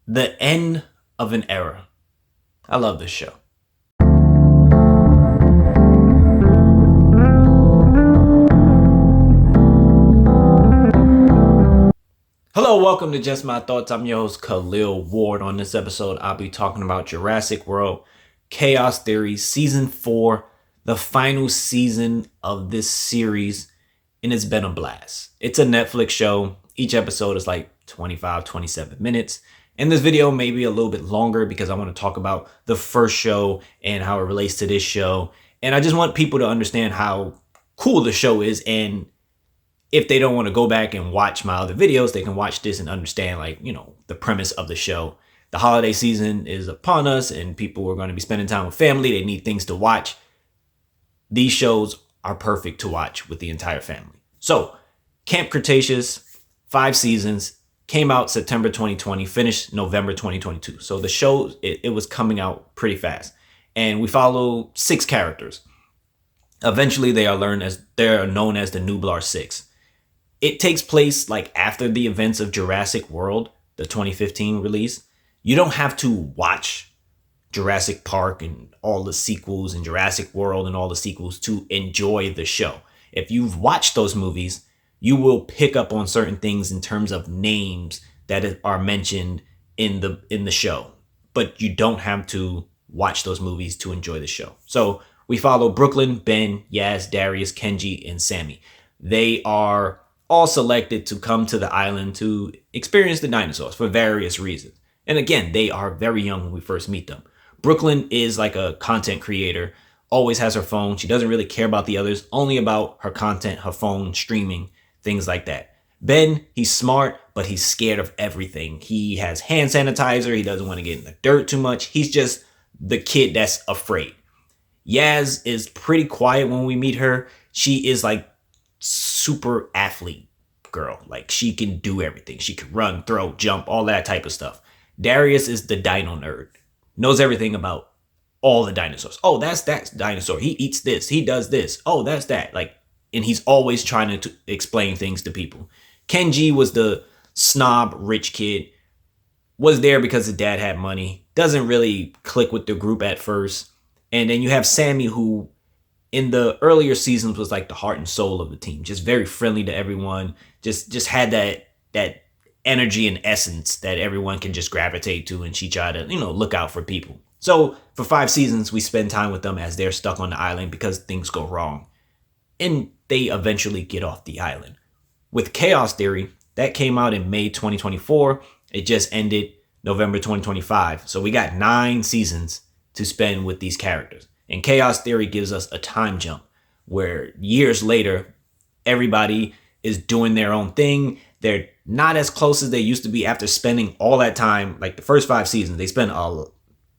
The end of an era. I love this show. Hello, welcome to Just My Thoughts. I'm your host, Khaleel Ward. On this episode, I'll be talking about Jurassic World Chaos Theory Season 4, the final season of this series, and it's been a blast. It's a Netflix show. Each episode is like 25, 27 minutes. And this video may be a little bit longer because I want to talk about the first show and how it relates to this show. And I just want people to understand how cool the show is, and if they don't want to go back and watch my other videos, they can watch this and understand, the premise of the show. The holiday season is upon us and people are going to be spending time with family. They need things to watch. These shows are perfect to watch with the entire family. So, Camp Cretaceous, 5 seasons, came out September 2020, finished November 2022. So the show, it was coming out pretty fast. And we follow 6 characters. Eventually, they are known as the Nublar 6. It takes place like after the events of Jurassic World, the 2015 release. You don't have to watch Jurassic Park and all the sequels and Jurassic World and all the sequels to enjoy the show. If you've watched those movies, you will pick up on certain things in terms of names that are mentioned in the show. But you don't have to watch those movies to enjoy the show. So we follow Brooklyn, Ben, Yaz, Darius, Kenji, and Sammy. They are all selected to come to the island to experience the dinosaurs for various reasons. And again, they are very young when we first meet them. Brooklyn is like a content creator, always has her phone. She doesn't really care about the others, only about her content, her phone, streaming, things like that. Ben, he's smart, but he's scared of everything. He has hand sanitizer. He doesn't want to get in the dirt too much. He's just the kid that's afraid. Yaz is pretty quiet when we meet her. She is like super athlete girl. Like, she can do everything. She can run, throw, jump, all that type of stuff. Darius is the dino nerd. Knows everything about all the dinosaurs. Oh, that's that dinosaur. He eats this. He does this. Oh, that's that. And he's always trying to explain things to people. Kenji was the snob rich kid. Was there because his dad had money. Doesn't really click with the group at first. And then you have Sammy, who in the earlier seasons was like the heart and soul of the team. Just very friendly to everyone. Just had that energy and essence that everyone can just gravitate to, and she tried to, look out for people. So for 5 seasons, we spend time with them as they're stuck on the island because things go wrong. And they eventually get off the island. With Chaos Theory, that came out in May 2024. It just ended November 2025. So we got 9 seasons to spend with these characters. And Chaos Theory gives us a time jump where years later, everybody is doing their own thing. They're not as close as they used to be after spending all that time. Like the first 5 seasons, they spent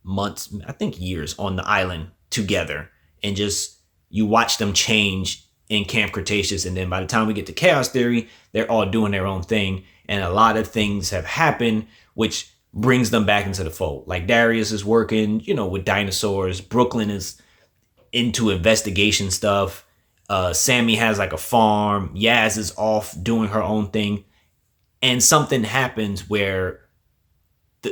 months, I think years on the island together. And just, you watch them change in Camp Cretaceous. And then by the time we get to Chaos Theory, they're all doing their own thing. And a lot of things have happened, which brings them back into the fold. Like Darius is working, with dinosaurs. Brooklyn is into investigation stuff. Sammy has like a farm. Yaz is off doing her own thing. And something happens where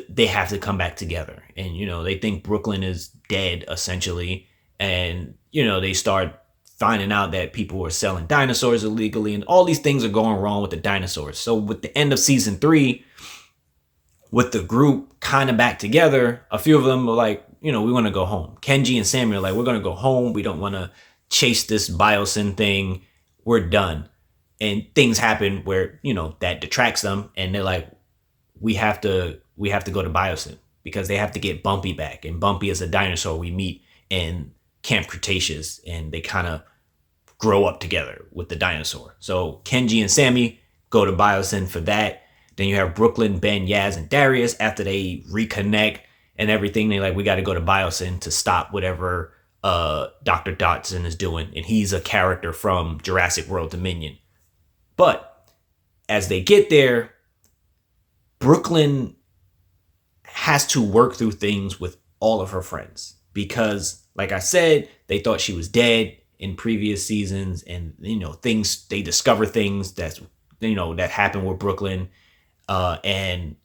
they have to come back together. And, they think Brooklyn is dead, essentially. And, they start finding out that people are selling dinosaurs illegally. And all these things are going wrong with the dinosaurs. So with the end of season 3, with the group kind of back together, a few of them are like, we want to go home. Kenji and Sammy are like, we're going to go home. We don't want to chase this biosyn thing. We're done. And things happen where, that detracts them. And they're like, we have to go to biosyn because they have to get Bumpy back. And Bumpy is a dinosaur we meet in Camp Cretaceous. And they kind of grow up together with the dinosaur. So Kenji and Sammy go to biosyn for that. Then you have Brooklyn, Ben, Yaz, and Darius. After they reconnect and everything, they're like, we got to go to biosyn to stop whatever Dr. Dodson is doing. And he's a character from Jurassic World Dominion. But as they get there, Brooklyn has to work through things with all of her friends. Because, like I said, they thought she was dead in previous seasons. And, they discover things that happened with Brooklyn. And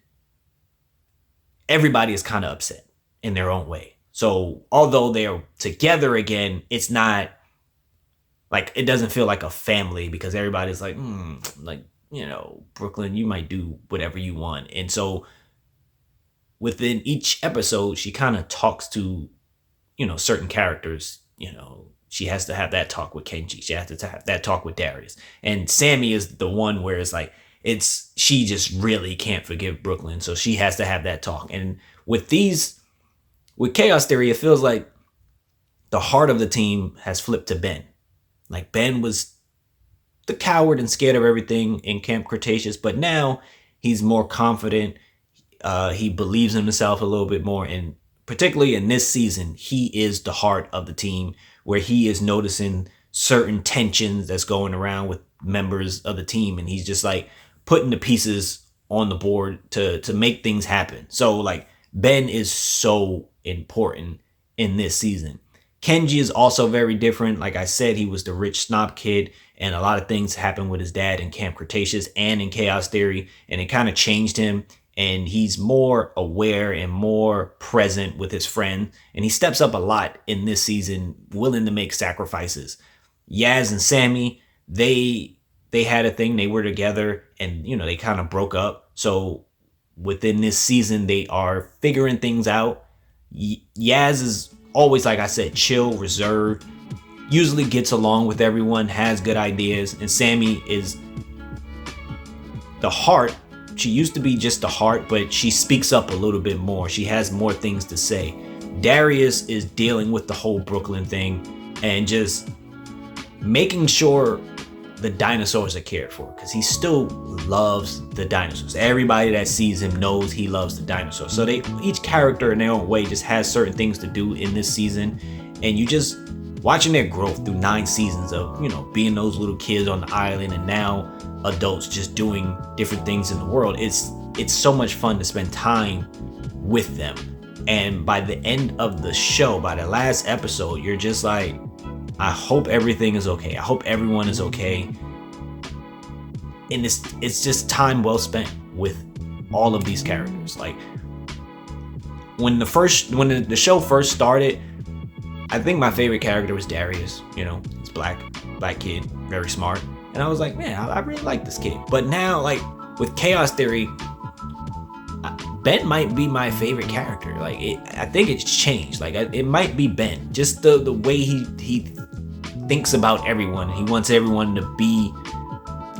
everybody is kind of upset in their own way. So although they're together again, it's not like, it doesn't feel like a family because everybody's like, like, Brooklyn, you might do whatever you want. And so within each episode, she kind of talks to, certain characters. She has to have that talk with Kenji. She has to have that talk with Darius. And Sammy is the one where it's like, she just really can't forgive Brooklyn. So she has to have that talk. And with Chaos Theory, it feels like the heart of the team has flipped to Ben. Like, Ben was the coward and scared of everything in Camp Cretaceous, but now he's more confident. He believes in himself a little bit more. And particularly in this season, he is the heart of the team, where he is noticing certain tensions that's going around with members of the team. And he's just like putting the pieces on the board to make things happen. So like, Ben is so important in this season. Kenji is also very different. Like I said, he was the rich snob kid, and a lot of things happened with his dad in Camp Cretaceous and in Chaos Theory, and it kind of changed him. And he's more aware and more present with his friend. And he steps up a lot in this season, willing to make sacrifices. Yaz and Sammy, they had a thing. They were together, and, they kind of broke up. So within this season, they are figuring things out. Yaz is always, like I said, chill, reserved, usually gets along with everyone, has good ideas. And Sammy is the heart. She used to be just the heart, but she speaks up a little bit more. She has more things to say. Darius is dealing with the whole Brooklyn thing and just making sure the dinosaurs are cared for, because he still loves the dinosaurs. Everybody that sees him knows he loves the dinosaurs. So each character in their own way just has certain things to do in this season. And you just watching their growth through 9 seasons of, being those little kids on the island and now adults just doing different things in the world. It's so much fun to spend time with them. And by the end of the show, by the last episode, you're just like, I hope everything is okay. I hope everyone is okay. And it's just time well spent with all of these characters. Like, when the show first started, I think my favorite character was Darius. He's black kid, very smart. And I was like, man, I really like this kid. But now, like, with Chaos Theory, Ben might be my favorite character. Like, I think it's changed. Like, it might be Ben. Just the way he thinks about everyone. He wants everyone to be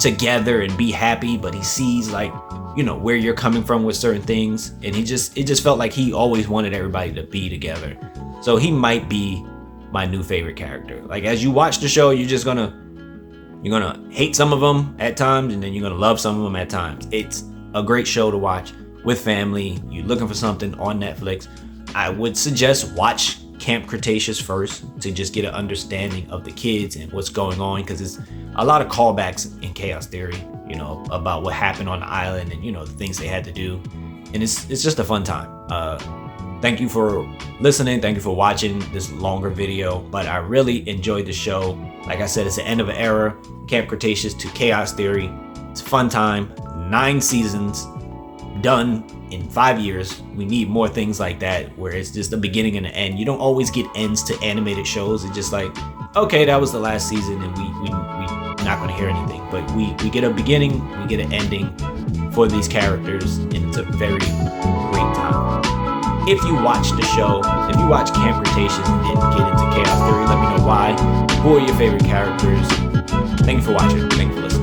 together and be happy, but he sees, like, where you're coming from with certain things. And it just felt like he always wanted everybody to be together. So he might be my new favorite character. Like, as you watch the show, you're gonna hate some of them at times, and then you're gonna love some of them at times. It's a great show to watch with family. You're looking for something on Netflix, I would suggest watch Camp Cretaceous first to just get an understanding of the kids and what's going on, because it's a lot of callbacks in Chaos Theory, about what happened on the island and, the things they had to do. And it's just a fun time. Thank you for listening. Thank you for watching this longer video, but I really enjoyed the show. Like I said, it's the end of an era. Camp Cretaceous to Chaos Theory. It's a fun time. 9 seasons done in 5 years. We need more things like that, where it's just the beginning and the end. You don't always get ends to animated shows. It's just like, okay, that was the last season, and we're not going to hear anything. But we get a beginning, we get an ending for these characters, and it's a very great time. If you watched the show, if you watched Camp Cretaceous and didn't get into Chaos Theory, let me know why. Who are your favorite characters? Thank you for watching. Thank you for listening.